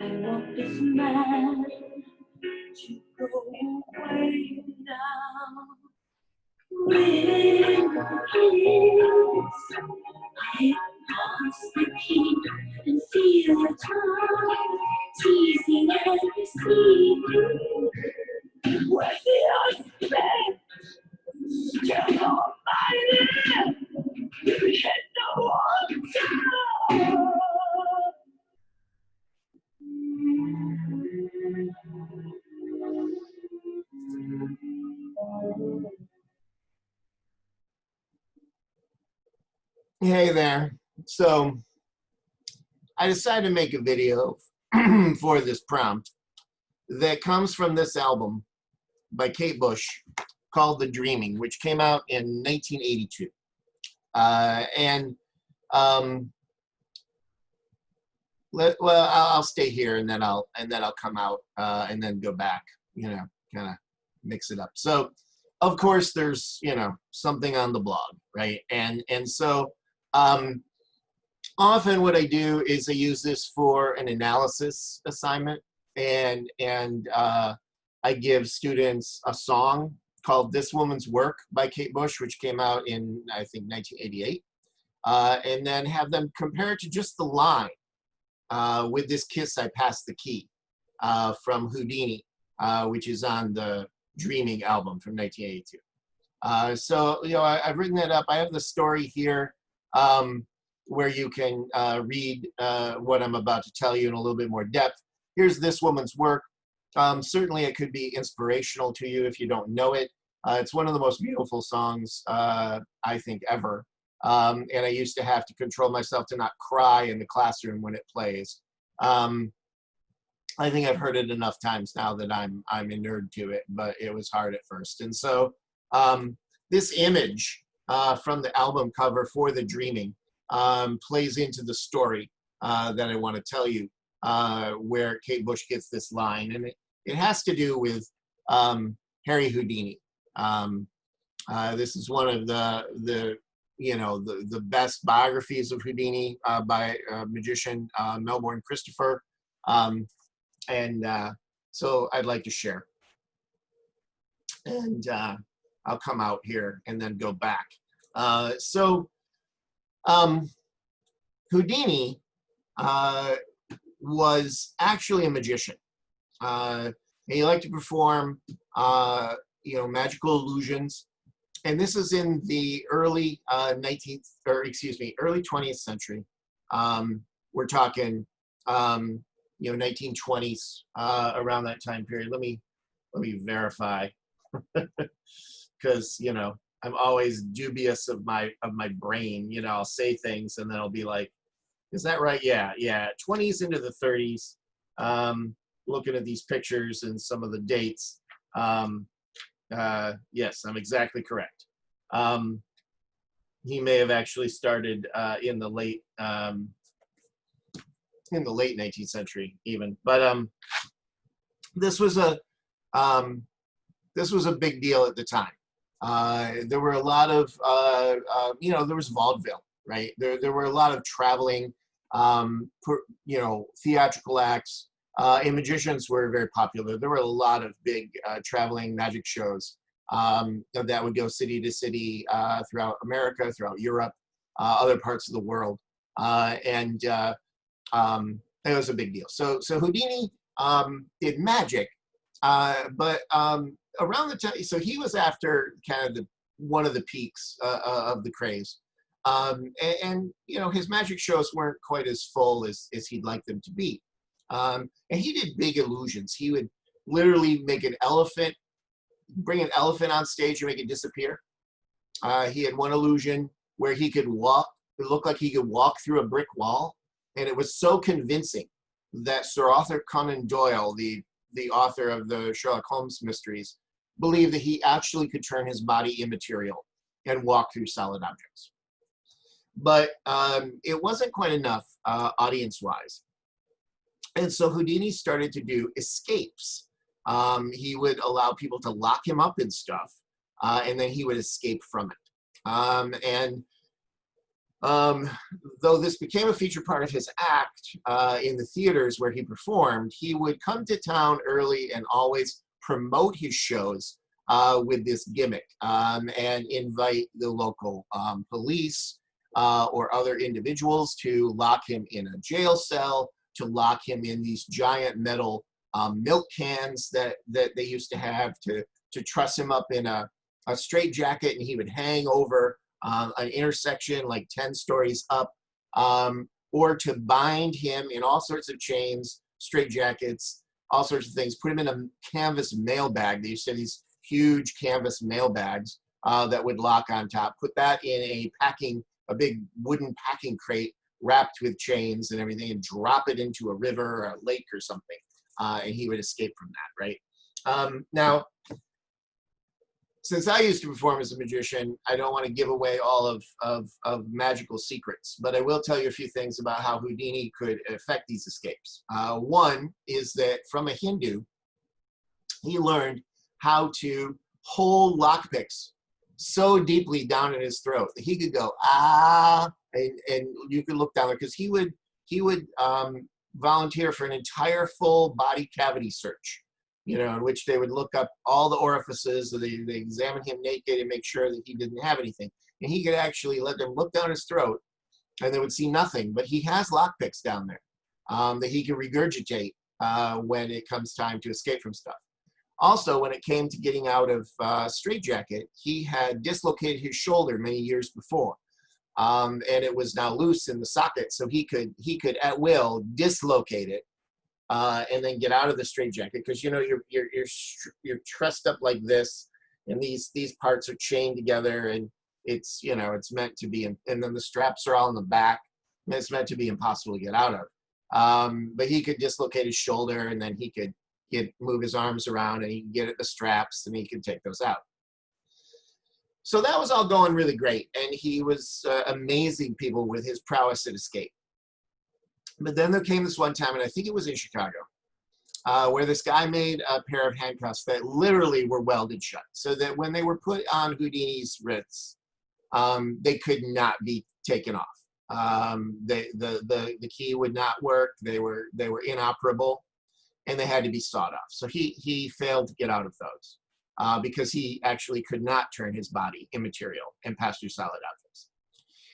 I want this man to go away now. When I lost the key and feel the time teasing and deceiving. When the husband still almighty, you can no one tell. Hey there. So I decided to make a video for this prompt that comes from this album by Kate Bush called The Dreaming, which came out in 1982. I'll stay here and then I'll come out and then go back, kind of mix it up. So of course there's, something on the blog, right? And so often what I do is I use this for an analysis assignment, and I give students a song called This Woman's Work by Kate Bush, which came out in, I think, 1988, and then have them compare it to just the line, with this kiss I passed the key, from Houdini, which is on the Dreaming album from 1982. So, I've written that up. I have the story here, where you can read what I'm about to tell you in a little bit more depth. Here's This Woman's Work. Certainly it could be inspirational to you if you don't know it. It's one of the most beautiful songs, I think, ever. And I used to have to control myself to not cry in the classroom when it plays. I think I've heard it enough times now that I'm inured to it, but it was hard at first. And so this image from the album cover for The Dreaming plays into the story that I want to tell you, where Kate Bush gets this line, and it has to do with Harry Houdini. This is one of the best biographies of Houdini by magician Melbourne Christopher, so I'd like to share, and I'll come out here and then go back. Houdini was actually a magician. And he liked to perform, magical illusions. And this is in the early 20th century. We're talking, 1920s, around that time period. Let me verify, because I'm always dubious of my brain. I'll say things and then I'll be like, is that right? Yeah. 20s into the 30s. Looking at these pictures and some of the dates. Yes, I'm exactly correct. He may have actually started in the late 19th century even. But this was a big deal at the time. There were a lot of there was vaudeville, right? There were a lot of traveling, theatrical acts. And magicians were very popular. There were a lot of big traveling magic shows that would go city to city throughout America, throughout Europe, other parts of the world, and it was a big deal. So Houdini did magic, but around the time, so he was after kind of one of the peaks of the craze, and his magic shows weren't quite as full as he'd like them to be. And he did big illusions. He would literally make an elephant, bring an elephant on stage and make it disappear. He had one illusion where he could walk, it looked like he could walk through a brick wall. And it was so convincing that Sir Arthur Conan Doyle, the author of the Sherlock Holmes mysteries, believed that he actually could turn his body immaterial and walk through solid objects. But it wasn't quite enough audience-wise. And so Houdini started to do escapes. He would allow people to lock him up in stuff, and then he would escape from it. And Um, though this became a feature part of his act in the theaters where he performed, he would come to town early and always promote his shows with this gimmick and invite the local police or other individuals to lock him in a jail cell, to lock him in these giant metal milk cans that they used to have, to truss him up in a straitjacket, and he would hang over an intersection like 10 stories up, or to bind him in all sorts of chains, straitjackets, all sorts of things, put him in a canvas mailbag. They used to have these huge canvas mailbags that would lock on top, put that in a big wooden packing crate wrapped with chains and everything, and drop it into a river or a lake or something, and he would escape from that, right? Now, since I used to perform as a magician, I don't want to give away all of magical secrets, but I will tell you a few things about how Houdini could affect these escapes. One is that from a Hindu, he learned how to hold lockpicks so deeply down in his throat that he could go, ah, and you could look down there, because he would volunteer for an entire full body cavity search, in which they would look up all the orifices, so they examine him naked and make sure that he didn't have anything. And he could actually let them look down his throat, and they would see nothing. But he has lockpicks down there that he can regurgitate when it comes time to escape from stuff. Also, when it came to getting out of straitjacket, he had dislocated his shoulder many years before, and it was now loose in the socket, so he could at will dislocate it and then get out of the straitjacket, because you're trussed up like this, and these parts are chained together, and it's meant to be, and then the straps are all in the back, and it's meant to be impossible to get out of. But he could dislocate his shoulder, and then he could move his arms around, and he could get at the straps, and he could take those out. So that was all going really great, and he was amazing people with his prowess at escape. But then there came this one time, and I think it was in Chicago, where this guy made a pair of handcuffs that literally were welded shut, so that when they were put on Houdini's wrists, they could not be taken off. The key would not work. They were inoperable, and they had to be sawed off. So he failed to get out of those because he actually could not turn his body immaterial and pass through solid objects.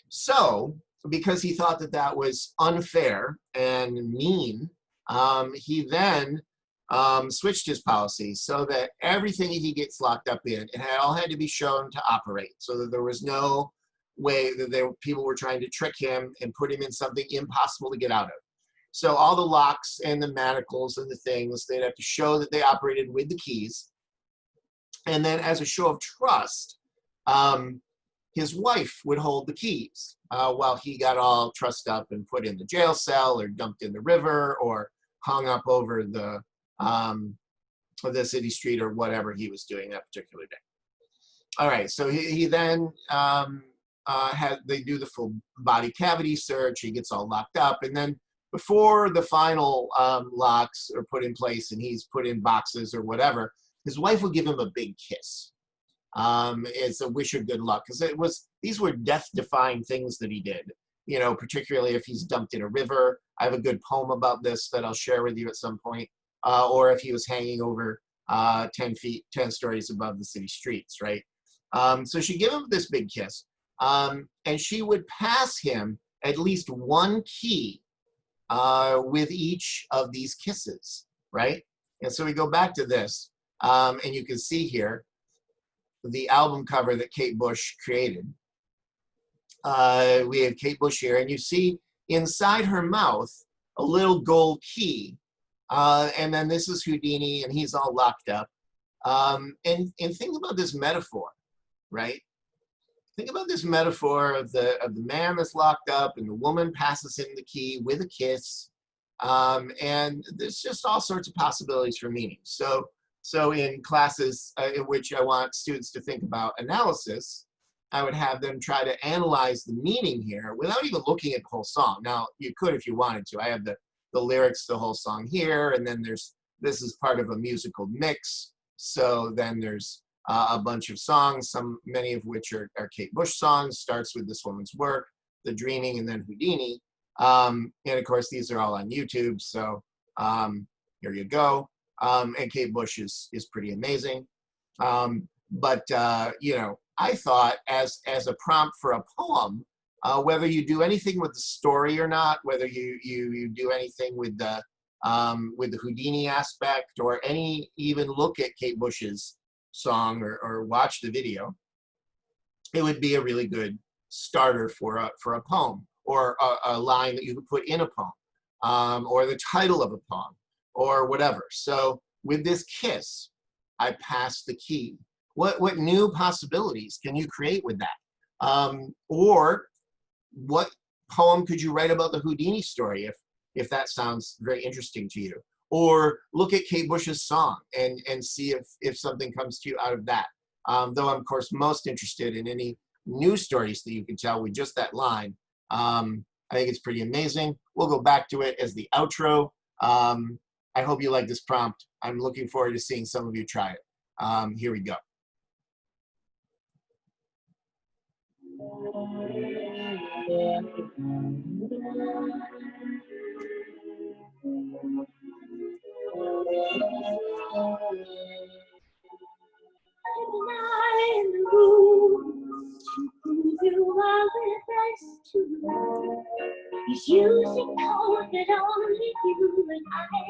So, because he thought that was unfair and mean, he then switched his policy so that everything he gets locked up in, it all had to be shown to operate, so that there was no way that people were trying to trick him and put him in something impossible to get out of. So all the locks and the manacles and the things, they'd have to show that they operated with the keys. And then as a show of trust, his wife would hold the keys while he got all trussed up and put in the jail cell, or dumped in the river, or hung up over the city street, or whatever he was doing that particular day. All right, so he then they do the full body cavity search. He gets all locked up, and then before the final locks are put in place and he's put in boxes or whatever, his wife would give him a big kiss. It's a wish of good luck, because these were death-defying things that he did, particularly if he's dumped in a river. I have a good poem about this that I'll share with you at some point, or if he was hanging over 10 stories above the city streets, right? So she gave him this big kiss, and she would pass him at least one key with each of these kisses, right? And so we go back to this, and you can see here the album cover that Kate Bush created. We have Kate Bush here, and you see inside her mouth a little gold key, and then this is Houdini, and he's all locked up. And think about this metaphor, right? Think about this metaphor of the man that's locked up, and the woman passes him the key with a kiss, and there's just all sorts of possibilities for meaning. So in classes in which I want students to think about analysis, I would have them try to analyze the meaning here without even looking at the whole song. Now, you could if you wanted to. I have the lyrics, the whole song here, and then this is part of a musical mix. So then there's a bunch of songs, many of which are Kate Bush songs, starts with This Woman's Work, The Dreaming, and then Houdini. And of course, these are all on YouTube. So here you go. And Kate Bush is pretty amazing. But you know, I thought as a prompt for a poem, whether you do anything with the story or not, whether you do anything with the Houdini aspect, or even look at Kate Bush's song or watch the video, it would be a really good starter for a poem, or a line that you could put in a poem, or the title of a poem, or whatever. So with this kiss, I passed the key. What new possibilities can you create with that? Or what poem could you write about the Houdini story if that sounds very interesting to you? Or look at Kate Bush's song and see if something comes to you out of that. Though I'm of course most interested in any new stories that you can tell with just that line. I think it's pretty amazing. We'll go back to it as the outro. I hope you like this prompt. I'm looking forward to seeing some of you try it. Here we go. I'm not in the room to prove you are with us tonight. He's using code that only you and I